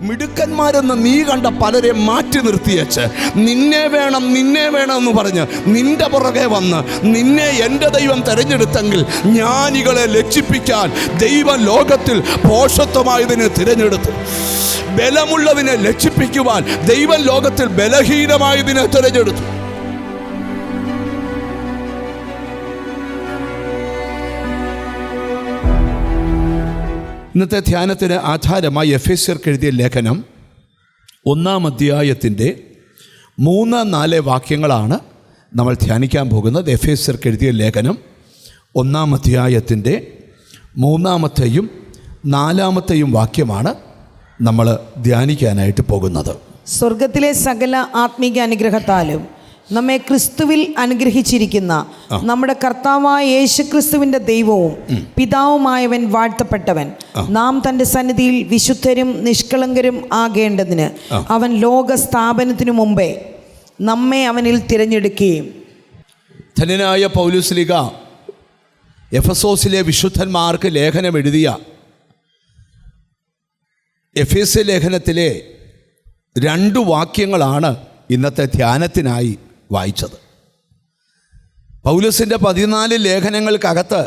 മിടുക്കന്മാരെന്ന് നീ കണ്ട പലരെ മാറ്റി നിർത്തിയച്ച് നിന്നെ വേണം എന്ന് പറഞ്ഞ് നിന്റെ പുറകെ വന്ന് നിന്നെ എൻ്റെ ദൈവം തിരഞ്ഞെടുത്തെങ്കിൽ ജ്ഞാനികളെ ലജ്ജിപ്പിക്കാൻ ദൈവം ലോകത്തിൽ ഭോഷത്വമായതിനെ തിരഞ്ഞെടുത്തു. ബലമുള്ളതിനെ ലജ്ജിപ്പിക്കുവാൻ ദൈവം ലോകത്തിൽ ബലഹീനമായതിനെ തിരഞ്ഞെടുത്തു. ഇന്നത്തെ ധ്യാനത്തിന് ആധാരമായി എഫേസ്യർക്ക് എഴുതിയ ലേഖനം 1-ാം അധ്യായത്തിൻ്റെ 3-4 വാക്യങ്ങളാണ് നമ്മൾ ധ്യാനിക്കാൻ പോകുന്നത്. എഫേസ്യർക്ക് എഴുതിയ ലേഖനം 1-ാം അധ്യായത്തിൻ്റെ 3-ാമത്തെയും 4-ാമത്തെയും വാക്യമാണ് നമ്മൾ ധ്യാനിക്കാനായിട്ട് പോകുന്നത്. സ്വർഗത്തിലെ സകല ആത്മീക അനുഗ്രഹത്താലും നമ്മെ ക്രിസ്തുവിൽ അനുഗ്രഹിച്ചിരിക്കുന്ന നമ്മുടെ കർത്താവായ യേശുക്രിസ്തുവിന്റെ ദൈവവും പിതാവുമായവൻ വാഴ്ത്തപ്പെട്ടവൻ, നാം തൻ്റെ സന്നിധിയിൽ വിശുദ്ധരും നിഷ്കളങ്കരും ആകേണ്ടതിന് അവൻ ലോക സ്ഥാപനത്തിനു മുമ്പേ നമ്മെ അവനിൽ തിരഞ്ഞെടുക്കുകയും. ധന്യനായ പൗലോസ്ലീഹ എഫെസോസിലെ വിശുദ്ധന്മാർക്ക് ലേഖനം എഴുതിയ എഫേസ്യ ലേഖനത്തിലെ 2 വാക്യങ്ങളാണ് ഇന്നത്തെ ധ്യാനത്തിനായി വായിച്ചത്. പൗലോസിൻ്റെ 14 ലേഖനങ്ങൾക്കകത്ത്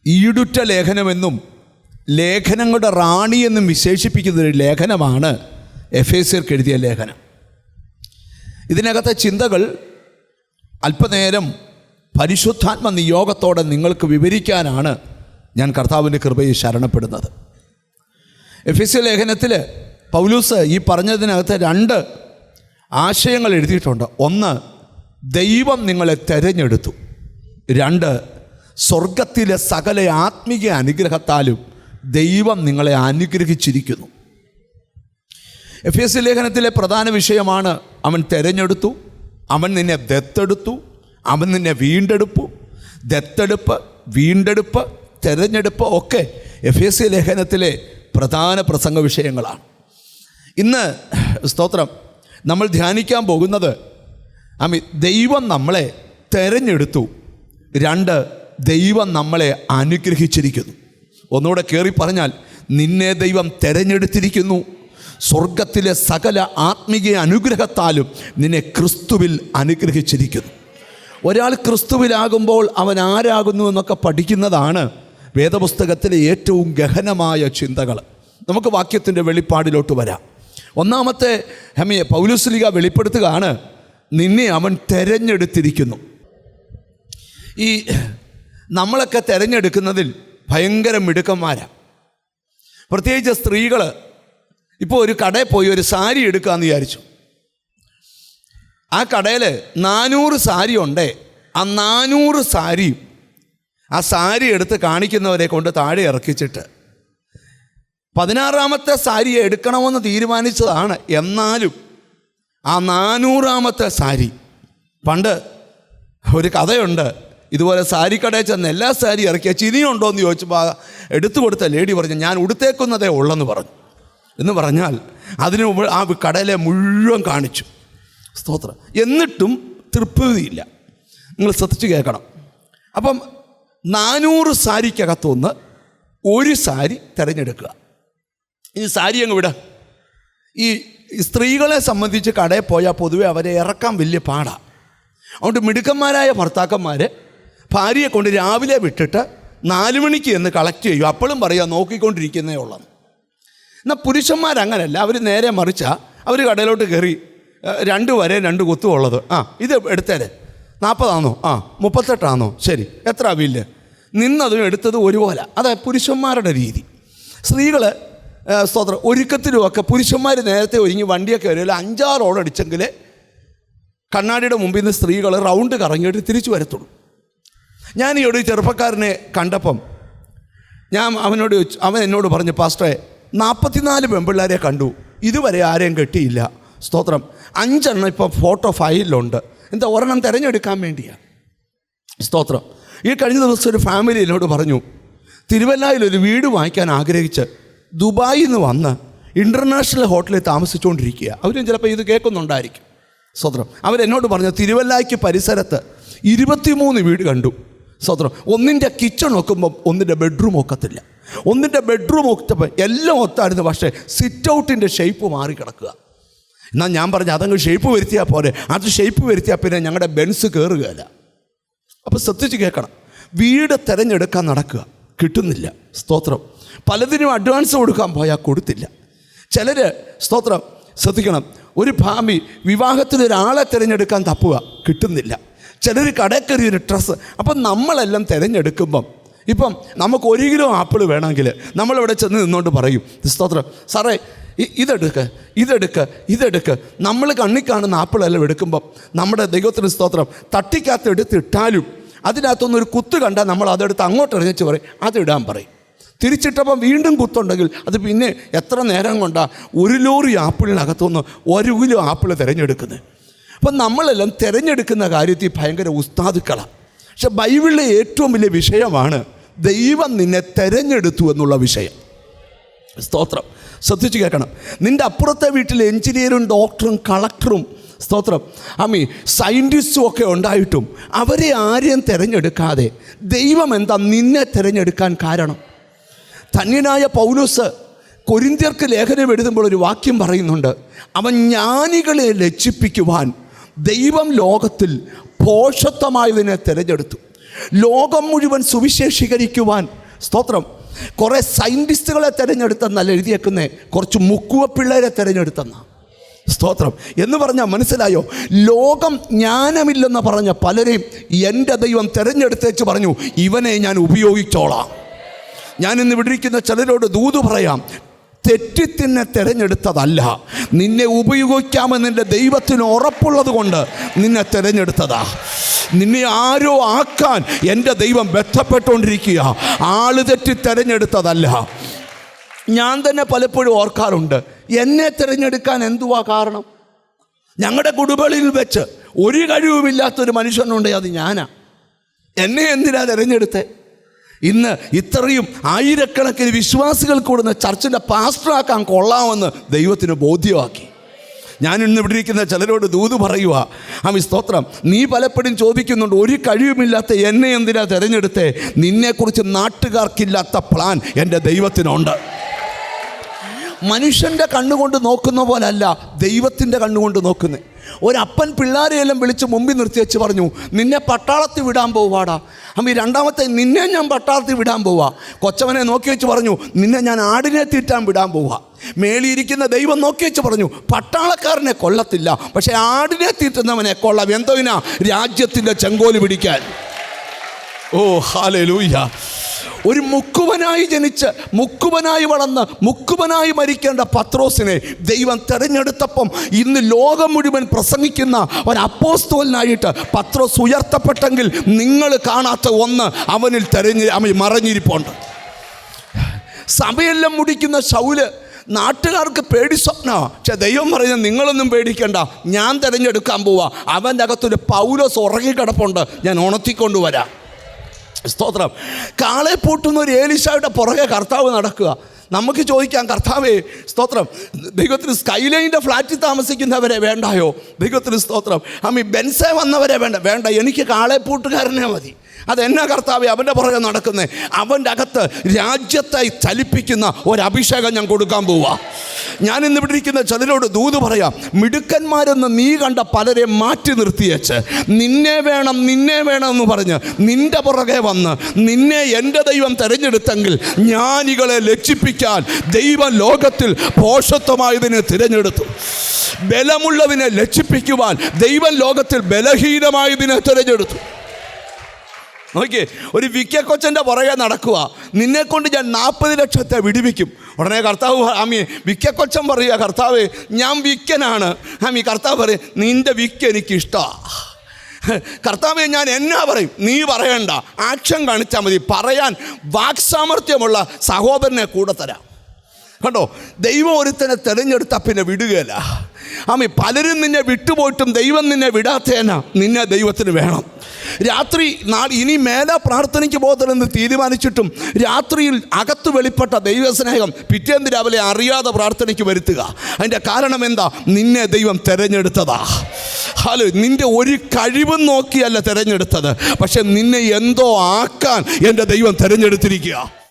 ഈടുറ്റ ലേഖനമെന്നും ലേഖനങ്ങളുടെ റാണി എന്നും വിശേഷിപ്പിക്കുന്നൊരു ലേഖനമാണ് എഫേസ്യർക്ക് എഴുതിയ ലേഖനം. ഇതിനകത്തെ ചിന്തകൾ അല്പനേരം പരിശുദ്ധാത്മ നിയോഗത്തോടെ നിങ്ങൾക്ക് വിവരിക്കാനാണ് ഞാൻ കർത്താവിൻ്റെ കൃപയിൽ ശരണപ്പെടുന്നത്. എഫേസ്യ ലേഖനത്തിൽ പൗലോസ് ഈ പറഞ്ഞതിനകത്ത് 2 ആശയങ്ങൾ എഴുതിയിട്ടുണ്ട്. 1, ദൈവം നിങ്ങളെ തിരഞ്ഞെടുത്തു. 2, സ്വർഗത്തിലെ സകല ആത്മീയ അനുഗ്രഹത്താലും ദൈവം നിങ്ങളെ അനുഗ്രഹിച്ചിരിക്കുന്നു. എഫേസ്യ ലേഖനത്തിലെ പ്രധാന വിഷയമാണ് അവൻ തിരഞ്ഞെടുത്തു, അവൻ നിന്നെ ദത്തെടുത്തു, അവൻ നിന്നെ വീണ്ടെടുപ്പ്, വീണ്ടെടുപ്പ്, തിരഞ്ഞെടുപ്പ് ഒക്കെ എഫേസ്യ ലേഖനത്തിലെ പ്രധാന പ്രസംഗ വിഷയങ്ങളാണ്. ഇന്ന് സ്തോത്രം നമ്മൾ ധ്യാനിക്കാൻ പോകുന്നത് ദൈവം നമ്മളെ തിരഞ്ഞെടുത്തു, 2 ദൈവം നമ്മളെ അനുഗ്രഹിച്ചിരിക്കുന്നു. ഒന്നുകൂടെ കയറി പറഞ്ഞാൽ, നിന്നെ ദൈവം തിരഞ്ഞെടുത്തിരിക്കുന്നു, സ്വർഗത്തിലെ സകല ആത്മീയ അനുഗ്രഹത്താലും നിന്നെ ക്രിസ്തുവിൽ അനുഗ്രഹിച്ചിരിക്കുന്നു. ഒരാൾ ക്രിസ്തുവിലാകുമ്പോൾ അവൻ ആരാകുന്നു എന്നൊക്കെ പഠിക്കുന്നതാണ് വേദപുസ്തകത്തിലെ ഏറ്റവും ഗഹനമായ ചിന്തകൾ. നമുക്ക് വാക്യത്തിൻ്റെ വെളിപ്പാടിലോട്ട് വരാം. 1-ാമത്തെ പൗലോസ്ലീഹ വെളിപ്പെടുത്തുകയാണ്, നിന്നെ അവൻ തിരഞ്ഞെടുത്തിരിക്കുന്നു. ഈ നമ്മളൊക്കെ തിരഞ്ഞെടുക്കുന്നതിൽ ഭയങ്കര മിടുക്കന്മാരാണ്. പ്രത്യേകിച്ച് സ്ത്രീകൾ. ഇപ്പോൾ ഒരു കടയിൽ പോയി ഒരു സാരി എടുക്കാമെന്ന് വിചാരിച്ചു. ആ കടയിൽ 400 സാരി ഉണ്ടേ. ആ 400 സാരിയും ആ സാരി എടുത്ത് കാണിക്കുന്നവരെ കൊണ്ട് താഴെ ഇറക്കിച്ചിട്ട് 16-ാമത്തെ സാരിയെ എടുക്കണമെന്ന് തീരുമാനിച്ചതാണ്. എന്നാലും ആ 400-ാമത്തെ സാരി, പണ്ട് ഒരു കഥയുണ്ട്, ഇതുപോലെ സാരിക്കടയിൽ ചെന്ന് എല്ലാ സാരി ഇറക്കിയ ചിനിയുണ്ടോ എന്ന് ചോദിച്ചപ്പോൾ എടുത്തു കൊടുത്ത ലേഡി പറഞ്ഞു, ഞാൻ ഉടുത്തേക്കുന്നതേ ഉള്ളെന്ന് പറഞ്ഞു. എന്ന് പറഞ്ഞാൽ അതിന് ആ കടയിലെ മുഴുവൻ കാണിച്ചു. സ്തോത്രം. എന്നിട്ടും തൃപ്തിയില്ല. നിങ്ങൾ ശ്രദ്ധിച്ച് കേൾക്കണം. അപ്പം 400 സാരിക്കകത്തുനിന്ന് ഒരു സാരി തിരഞ്ഞെടുക്കുക. ഈ സാരി അങ്ങ് വിട. ഈ സ്ത്രീകളെ സംബന്ധിച്ച് കടയിൽ പോയാൽ പൊതുവെ അവരെ ഇറക്കാൻ വലിയ പാടാണ്. അതുകൊണ്ട് മിടുക്കന്മാരായ ഭർത്താക്കന്മാർ ഭാര്യയെ കൊണ്ട് രാവിലെ വിട്ടിട്ട് 4 മണിക്ക് എന്ന് കളക്ട് ചെയ്യും. അപ്പോഴും പറയുക നോക്കിക്കൊണ്ടിരിക്കുന്നേ ഉള്ളൂ. എന്നാൽ പുരുഷന്മാരങ്ങനല്ല. അവർ നേരെ മറിച്ചാൽ അവർ കടയിലോട്ട് കയറി 2 വരെ 2 കുത്തുമുള്ളത്, ഇത് എടുത്തേരെ, 40 ആണോ, 38 ആണോ, ശരി, എത്ര ബില്ല്, നിന്നതും എടുത്തതും ഒരുപോലെ. അത് പുരുഷന്മാരുടെ രീതി. സ്ത്രീകൾ സ്തോത്രം ഒരുക്കത്തിലുമൊക്കെ പുരുഷന്മാർ നേരത്തെ ഒരുങ്ങി വണ്ടിയൊക്കെ വരില്ല. 5-6 ഓടടിച്ചെങ്കിൽ കണ്ണാടിയുടെ മുമ്പിൽ നിന്ന് സ്ത്രീകൾ റൗണ്ട് കറങ്ങിയിട്ട് തിരിച്ചു വരത്തുള്ളൂ. ഞാൻ ഈ ഒരു ചെറുപ്പക്കാരനെ കണ്ടപ്പം അവൻ എന്നോട് പറഞ്ഞു, പാസ്റ്ററെ 44 പെൺപിള്ളേരെ കണ്ടു, ഇതുവരെ ആരെയും കെട്ടിയില്ല. സ്തോത്രം. 5 എണ്ണം ഇപ്പം ഫോട്ടോ ഫയലിലുണ്ട്. എന്താ, ഒരെണ്ണം തിരഞ്ഞെടുക്കാൻ വേണ്ടിയാണ്. സ്തോത്രം. ഈ കഴിഞ്ഞ ദിവസം ഒരു ഫാമിലി എന്നോട് പറഞ്ഞു, തിരുവല്ലയിലൊരു വീട് വാങ്ങിക്കാൻ ആഗ്രഹിച്ച് ദുബായിൽ നിന്ന് വന്ന് ഇൻ്റർനാഷണൽ ഹോട്ടലിൽ താമസിച്ചുകൊണ്ടിരിക്കുക. അവരും ചിലപ്പോൾ ഇത് കേൾക്കുന്നുണ്ടായിരിക്കും. സ്തോത്രം. അവരെന്നോട് പറഞ്ഞു, തിരുവല്ലയ്ക്ക് പരിസരത്ത് 23 വീട് കണ്ടു. സ്തോത്രം. ഒന്നിൻ്റെ കിച്ചൺ നോക്കുമ്പം ഒന്നിൻ്റെ ബെഡ്റൂം ഒക്കത്തില്ല. ഒന്നിൻ്റെ ബെഡ്റൂം ഒത്തപ്പോൾ എല്ലാം ഒത്തായിരുന്നു, പക്ഷേ സിറ്റ് ഔട്ടിൻ്റെ ഷേപ്പ് മാറി കിടക്കുക. എന്നാൽ ഞാൻ പറഞ്ഞു അതങ്ങ് ഷേപ്പ് വരുത്തിയാൽ പോരെ, അത് ഷേപ്പ് വരുത്തിയാൽ പിന്നെ ഞങ്ങളുടെ ബെൻസ് കയറുകയില്ല. അപ്പോൾ ശ്രദ്ധിച്ച് കേൾക്കണം, വീട് തിരഞ്ഞെടുക്കാൻ നടക്കുക, കിട്ടുന്നില്ല. സ്തോത്രം. പലതിനും അഡ്വാൻസ് കൊടുക്കാൻ പോയാൽ കൊടുത്തില്ല. ചിലർ സ്തോത്രം ശ്രദ്ധിക്കണം, ഒരു ഭാമി വിവാഹത്തിനൊരാളെ തിരഞ്ഞെടുക്കാൻ തപ്പുക, കിട്ടുന്നില്ല. ചിലർ കടയിൽ കയറി ഒരു ഡ്രസ്സ്. അപ്പം നമ്മളെല്ലാം തിരഞ്ഞെടുക്കുമ്പം ഇപ്പം നമുക്ക് 1 കിലോ ആപ്പിൾ വേണമെങ്കിൽ നമ്മളിവിടെ ചെന്ന് നിന്നുകൊണ്ട് പറയും, സ്തോത്രം സാറേ ഇതെടുക്ക്. നമ്മൾ കണ്ണി കാണുന്ന ആപ്പിളെല്ലാം എടുക്കുമ്പം നമ്മുടെ ദൈവത്തിന് സ്തോത്രം തട്ടിക്കകത്ത് എടുത്തിട്ടാലും അതിനകത്തൊന്നൊരു കുത്ത് കണ്ടാൽ നമ്മൾ അതെടുത്ത് അങ്ങോട്ട് എറിഞ്ഞിച്ച് പറയും, അതിടാൻ പറയും. തിരിച്ചിട്ടപ്പം വീണ്ടും കുത്തുണ്ടെങ്കിൽ അത് പിന്നെ എത്ര നേരം കൊണ്ടാണ് 1 ലോറി ആപ്പിളിനകത്തുനിന്ന് 1 കിലോ ആപ്പിൾ തിരഞ്ഞെടുക്കുന്നത്. അപ്പം നമ്മളെല്ലാം തിരഞ്ഞെടുക്കുന്ന കാര്യത്തിൽ ഭയങ്കര ഉസ്താദുക്കളാണ്. പക്ഷെ ബൈബിളിലെ ഏറ്റവും വലിയ വിഷയമാണ് ദൈവം നിന്നെ തിരഞ്ഞെടുത്തു എന്നുള്ള വിഷയം. സ്തോത്രം. ശ്രദ്ധിച്ച് കേൾക്കണം. നിൻ്റെ അപ്പുറത്തെ വീട്ടിൽ എഞ്ചിനീയറും ഡോക്ടറും കളക്ടറും സ്തോത്രം സയൻറ്റിസ്റ്റും ഒക്കെ ഉണ്ടായിട്ടും അവരെ ആരെയും തിരഞ്ഞെടുക്കാതെ ദൈവം എന്താ നിന്നെ തിരഞ്ഞെടുക്കാൻ കാരണം? ധന്യനായ പൗലോസ് കൊരിന്ത്യർക്ക് ലേഖനം എഴുതുമ്പോൾ ഒരു വാക്യം പറയുന്നുണ്ട്, അവൻ ജ്ഞാനികളെ ലജ്ജിപ്പിക്കുവാൻ ദൈവം ലോകത്തിൽ ഭോഷത്വമായതിനെ തിരഞ്ഞെടുത്തു. ലോകം മുഴുവൻ സുവിശേഷീകരിക്കുവാൻ സ്തോത്രം കുറേ സയൻറ്റിസ്റ്റുകളെ തിരഞ്ഞെടുത്തെന്നല്ല എഴുതിയേക്കുന്നേ, കുറച്ച് മുക്കുവ പിള്ളേരെ തിരഞ്ഞെടുത്തെന്ന. സ്തോത്രം. എന്ന് പറഞ്ഞാൽ മനസ്സിലായോ? ലോകം ജ്ഞാനമില്ലെന്ന് പറഞ്ഞ പലരെയും എൻ്റെ ദൈവം തിരഞ്ഞെടുത്തേച്ച് പറഞ്ഞു, ഇവനെ ഞാൻ ഉപയോഗിച്ചോളാം. ഞാനിന്ന് വിടിരിക്കുന്ന ചിലരോട് ദൂത് പറയാം, തെറ്റിത്തിന്നെ തിരഞ്ഞെടുത്തതല്ല, നിന്നെ ഉപയോഗിക്കാമെന്ന് നിൻ്റെ ദൈവത്തിന് ഉറപ്പുള്ളത് കൊണ്ട് നിന്നെ തിരഞ്ഞെടുത്തതാ. നിന്നെ ആരോ ആക്കാൻ എൻ്റെ ദൈവം ബന്ധപ്പെട്ടുകൊണ്ടിരിക്കുക, ആള് തെറ്റി തിരഞ്ഞെടുത്തതല്ല. ഞാൻ തന്നെ പലപ്പോഴും ഓർക്കാറുണ്ട്, എന്നെ തിരഞ്ഞെടുക്കാൻ എന്തുവാ കാരണം? ഞങ്ങളുടെ കുടുംബങ്ങളിൽ വെച്ച് ഒരു കഴിവുമില്ലാത്തൊരു മനുഷ്യനുണ്ട്, അത് ഞാനാ. എന്നെ എന്തിനാ തിരഞ്ഞെടുത്തേ? ഇന്ന് ഇത്രയും ആയിരക്കണക്കിന് വിശ്വാസികൾ കൂടുന്ന ചർച്ചിൻ്റെ പാസ്റ്ററാക്കാൻ കൊള്ളാമെന്ന് ദൈവത്തിന് ബോധ്യമാക്കി. ഞാൻ ഇന്ന് ഇവിടെ ഇരിക്കുന്ന ചിലരോട് ദൂത് പറയുക, ആമി സ്തോത്രം. നീ പലപ്പോഴും ചോദിക്കുന്നുണ്ട്, ഒരു കഴിവുമില്ലാത്ത എന്നെ എന്തിനാ തിരഞ്ഞെടുത്തേ? നിന്നെക്കുറിച്ച് നാട്ടുകാർക്കില്ലാത്ത പ്ലാൻ എൻ്റെ ദൈവത്തിനുണ്ട്. മനുഷ്യൻ്റെ കണ്ണുകൊണ്ട് നോക്കുന്ന പോലല്ല ദൈവത്തിൻ്റെ കണ്ണുകൊണ്ട് നോക്കുന്നത്. ഒരപ്പൻ പിള്ളേരെയെല്ലാം വിളിച്ച് മുമ്പിൽ നിർത്തി വെച്ച് പറഞ്ഞു, നിന്നെ പട്ടാളത്തിൽ വിടാൻ പോവാടാ. അമ്മ രണ്ടാമത്തെ നിന്നെ ഞാൻ പട്ടാളത്തിൽ വിടാൻ പോവാ. കൊച്ചവനെ നോക്കി വെച്ച് പറഞ്ഞു, നിന്നെ ഞാൻ ആടിനെ തീറ്റാൻ വിടാൻ പോവാ. മേളിയിരിക്കുന്ന ദൈവം നോക്കി വെച്ച് പറഞ്ഞു, പട്ടാളക്കാരനെ കൊല്ലത്തില്ല, പക്ഷേ ആടിനെ തീറ്റുന്നവനെ കൊള്ളാം. എന്തോനാ? രാജ്യത്തിൻ്റെ ചെങ്കോല് പിടിക്കാൻ. ഓ ഹല്ലേലൂയ. ഒരു മുക്കുവനായി ജനിച്ച് മുക്കുവനായി വളർന്ന് മുക്കുവനായി മരിക്കേണ്ട പത്രോസിനെ ദൈവം തിരഞ്ഞെടുത്തപ്പം ഇന്ന് ലോകം മുഴുവൻ പ്രസംഗിക്കുന്ന ഒരു അപ്പോസ്തലനായിട്ട് പത്രോസ് ഉയർത്തപ്പെട്ടെങ്കിൽ നിങ്ങൾ കാണാത്ത ഒന്ന് അവനിൽ മറഞ്ഞിരിപ്പുണ്ട്. സഭയെല്ലാം മുടിക്കുന്ന ശൗല് നാട്ടുകാർക്ക് പേടി സ്വപ്ന. പക്ഷെ ദൈവം പറയുന്നത്, നിങ്ങളൊന്നും പേടിക്കണ്ട, ഞാൻ തിരഞ്ഞെടുക്കാൻ പോവാ. അവൻ്റെ അകത്തൊരു പൗലോസ് ഉറങ്ങിക്കിടപ്പുണ്ട്, ഞാൻ ഉണർത്തിക്കൊണ്ടുവരാം. സ്തോത്രം. കാളെ പൂട്ടുന്ന ഒരു ഏലീശായുടെ പുറകെ കർത്താവ് നടക്കുക. നമുക്ക് ചോദിക്കാം, കർത്താവേ സ്തോത്രം, ദൈവത്തിന് സ്കൈലൈൻ്റെ ഫ്ലാറ്റിൽ താമസിക്കുന്നവരെ വേണ്ടായോ? ദൈവത്തിന് സ്തോത്രം. ബെൻസേ വന്നവരെ വേണ്ട, എനിക്ക് കാളെപ്പൂട്ടുകാരനെ മതി. അതെന്നാ കർത്താവേ അവൻ്റെ പുറകെ നടക്കുന്നത്? അവൻ്റെ അകത്ത് രാജ്യത്തെ ചലിപ്പിക്കുന്ന ഒരഭിഷേകം ഞാൻ കൊടുക്കാൻ പോവാ. ഞാൻ ഇന്ന് ഇവിടെ ഇരിക്കുന്ന ചിലരോട് ദൂത് പറയാം, മിടുക്കന്മാരെന്ന് നീ കണ്ട പലരെ മാറ്റി നിർത്തിയേച്ച് നിന്നെ വേണം എന്ന് പറഞ്ഞ് നിൻ്റെ പുറകെ വന്ന് നിന്നെ എൻ്റെ ദൈവം തിരഞ്ഞെടുത്തെങ്കിൽ ജ്ഞാനികളെ ലജ്ജിപ്പിക്കാൻ ദൈവം ലോകത്തിൽ ഭോഷത്വമായതിനെ തിരഞ്ഞെടുത്തു. ബലമുള്ളതിനെ ലജ്ജിപ്പിക്കുവാൻ ദൈവം ലോകത്തിൽ ബലഹീനമായതിനെ തിരഞ്ഞെടുത്തു. നോക്കിയേ, ഒരു വിക്കക്കൊച്ചൻ്റെ പുറകെ നടക്കുക, നിന്നെക്കൊണ്ട് ഞാൻ 40 ലക്ഷത്തെ വിടുവിക്കും. ഉടനെ കർത്താവ് വിക്കക്കൊച്ചൻ പറയുക, കർത്താവ് ഞാൻ വിക്കനാണ്. കർത്താവ് പറയും, നിൻ്റെ വിക്ക് എനിക്കിഷ്ടമാണ്. കർത്താവെ ഞാൻ എന്നാ പറയും? നീ പറയണ്ട, ആക്ഷൻ കാണിച്ചാൽ മതി. പറയാൻ വാക്സാമർത്ഥ്യമുള്ള സഹോദരനെ കൂടെ തരാം. കണ്ടോ, ദൈവം ഒരുത്തനെ തിരഞ്ഞെടുത്താൽ പിന്നെ വിടുകയില്ല. പലരും നിന്നെ വിട്ടുപോയിട്ടും ദൈവം നിന്നെ വിടാത്തേന നിന്നെ ദൈവത്തിന് വേണം. രാത്രി ഇനി മേലെ പ്രാർത്ഥനയ്ക്ക് പോകരുതെന്ന് തീരുമാനിച്ചിട്ടും രാത്രിയിൽ അകത്ത് വെളിപ്പെട്ട ദൈവസ്നേഹം പിറ്റേന്ന് രാവിലെ അറിയാതെ പ്രാർത്ഥനയ്ക്ക് വരുത്തുക. അതിൻ്റെ കാരണം എന്താ? നിന്നെ ദൈവം തിരഞ്ഞെടുത്തതാ. ഹലോ, നിൻ്റെ ഒരു കഴിവും നോക്കിയല്ല തിരഞ്ഞെടുത്തത്, പക്ഷെ നിന്നെ എന്തോ ആക്കാൻ എൻ്റെ ദൈവം തിരഞ്ഞെടുത്തിരിക്കുക.